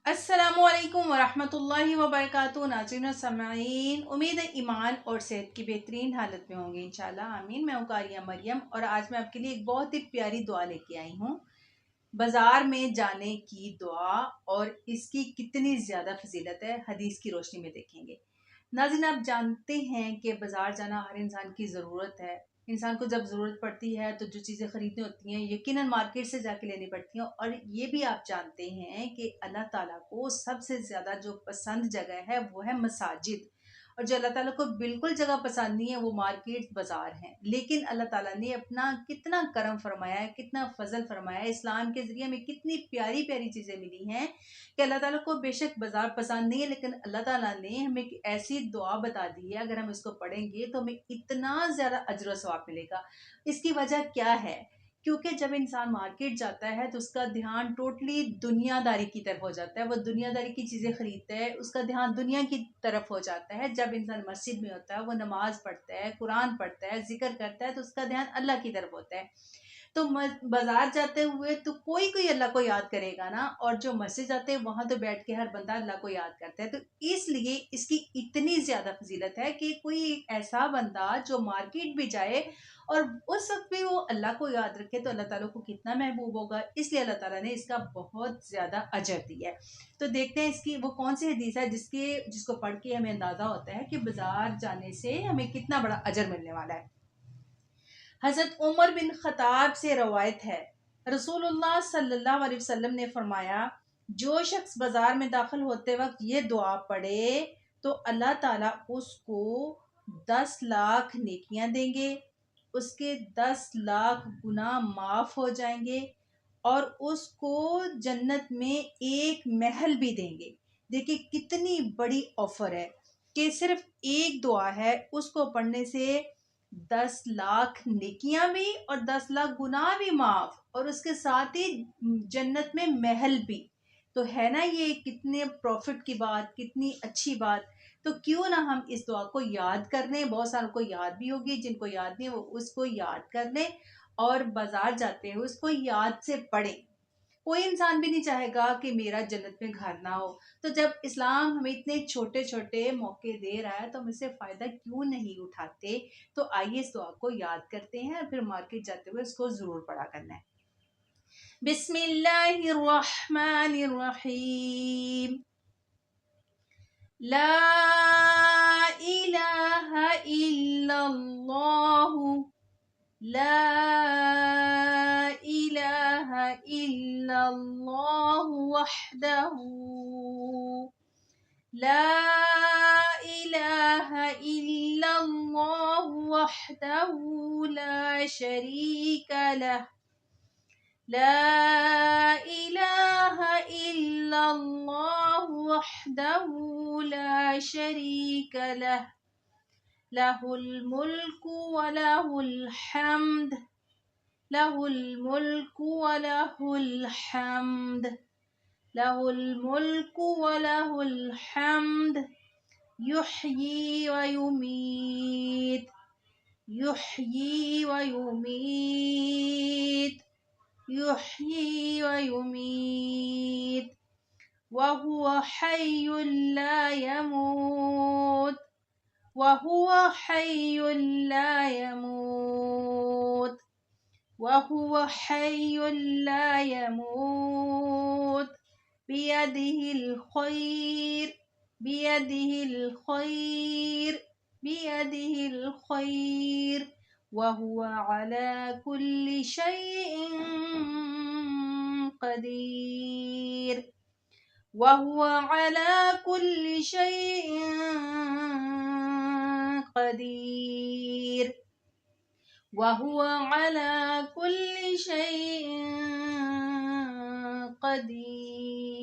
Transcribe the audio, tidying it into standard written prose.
السلام علیکم ورحمۃ اللہ وبرکاتہ ناظرین و سامعین، امید ہے ایمان اور صحت کی بہترین حالت میں ہوں گے انشاءاللہ آمین۔ میں ہوں قاریہ مریم اور آج میں آپ کے لیے ایک بہت ہی پیاری دعا لے کے آئی ہوں، بازار میں جانے کی دعا، اور اس کی کتنی زیادہ فضیلت ہے حدیث کی روشنی میں دیکھیں گے۔ ناظرین، آپ جانتے ہیں کہ بازار جانا ہر انسان کی ضرورت ہے۔ انسان کو جب ضرورت پڑتی ہے تو جو چیزیں خریدنی ہوتی ہیں یقیناً مارکیٹ سے جا کے لینی پڑتی ہیں، اور یہ بھی آپ جانتے ہیں کہ اللہ تعالیٰ کو سب سے زیادہ جو پسند جگہ ہے وہ ہے مساجد، اور جو اللہ تعالیٰ کو بالکل جگہ پسند نہیں ہے وہ مارکیٹ بازار ہیں۔ لیکن اللہ تعالیٰ نے اپنا کتنا کرم فرمایا ہے، کتنا فضل فرمایا ہے، اسلام کے ذریعے ہمیں کتنی پیاری پیاری چیزیں ملی ہیں کہ اللہ تعالیٰ کو بے شک بازار پسند نہیں ہے، لیکن اللہ تعالیٰ نے ہمیں ایک ایسی دعا بتا دی ہے، اگر ہم اس کو پڑھیں گے تو ہمیں اتنا زیادہ اجر و ثواب ملے گا۔ اس کی وجہ کیا ہے؟ کیونکہ جب انسان مارکیٹ جاتا ہے تو اس کا دھیان ٹوٹلی دنیا داری کی طرف ہو جاتا ہے، وہ دنیا داری کی چیزیں خریدتا ہے، اس کا دھیان دنیا کی طرف ہو جاتا ہے۔ جب انسان مسجد میں ہوتا ہے، وہ نماز پڑھتا ہے، قرآن پڑھتا ہے، ذکر کرتا ہے، تو اس کا دھیان اللہ کی طرف ہوتا ہے۔ تو بازار جاتے ہوئے تو کوئی اللہ کو یاد کرے گا نا، اور جو مسجد جاتے ہیں وہاں تو بیٹھ کے ہر بندہ اللہ کو یاد کرتا ہے۔ تو اس لیے اس کی اتنی زیادہ فضیلت ہے کہ کوئی ایسا بندہ جو مارکیٹ بھی جائے اور اس وقت بھی وہ اللہ کو یاد رکھے تو اللہ تعالیٰ کو کتنا محبوب ہوگا، اس لیے اللہ تعالیٰ نے اس کا بہت زیادہ اجر دیا ہے۔ تو دیکھتے ہیں اس کی وہ کون سی حدیث ہے جس کو پڑھ کے ہمیں اندازہ ہوتا ہے کہ بازار جانے سے ہمیں کتنا بڑا اجر ملنے والا ہے۔ حضرت عمر بن خطاب سے روایت ہے، رسول اللہ صلی اللہ علیہ وسلم نے فرمایا، جو شخص بازار میں داخل ہوتے وقت یہ دعا پڑھے تو اللہ تعالیٰ اس کو 10 لاکھ نیکیاں دیں گے، اس کے 10 لاکھ گناہ معاف ہو جائیں گے، اور اس کو جنت میں ایک محل بھی دیں گے۔ دیکھیں کتنی بڑی آفر ہے کہ صرف ایک دعا ہے، اس کو پڑھنے سے 10 لاکھ نیکیاں بھی اور 10 لاکھ گناہ بھی معاف، اور اس کے ساتھ ہی جنت میں محل بھی۔ تو ہے نا یہ کتنے پروفٹ کی بات، کتنی اچھی بات۔ تو کیوں نہ ہم اس دعا کو یاد کر لیں، بہت ساروں کو یاد بھی ہوگی، جن کو یاد نہیں وہ اس کو یاد کر لیں، اور بازار جاتے ہیں اس کو یاد سے پڑھیں۔ کوئی انسان بھی نہیں چاہے گا کہ میرا جنت میں گھر نہ ہو۔ تو جب اسلام ہمیں اتنے چھوٹے چھوٹے موقع دے رہا ہے تو ہم اس سے فائدہ کیوں نہیں اٹھاتے؟ تو آئیے اس دعا کو یاد کرتے ہیں، اور پھر مارکیٹ جاتے ہوئے اس کو ضرور پڑھا کرنا ہے۔ بسم اللہ الرحمن الرحیم، لا الہ الا اللہ، لا الہ الا اللہ وحدہ، لا الہ الا اللہ وحدہ لا شریک لہ، لا الہ الا اللہ وحدہ لا شریک لہ، لہ الملک ولہ الحمد، لہ الملک ولہ الحمد، لہ الملک ولہ الحمد، یحیی ویمیت، یحیی ویمیت، یحیی ویمیت، وہو حی لا یموت، وہو حی لا یموت، وہو حی لا یموت، بیدہ الخیر، بیدہ الخیر، بیدہ الخیر، وہو علی کل شیء قدیر، وہو علی کل شیء قدیر، وہو علی کل شیء قدیر۔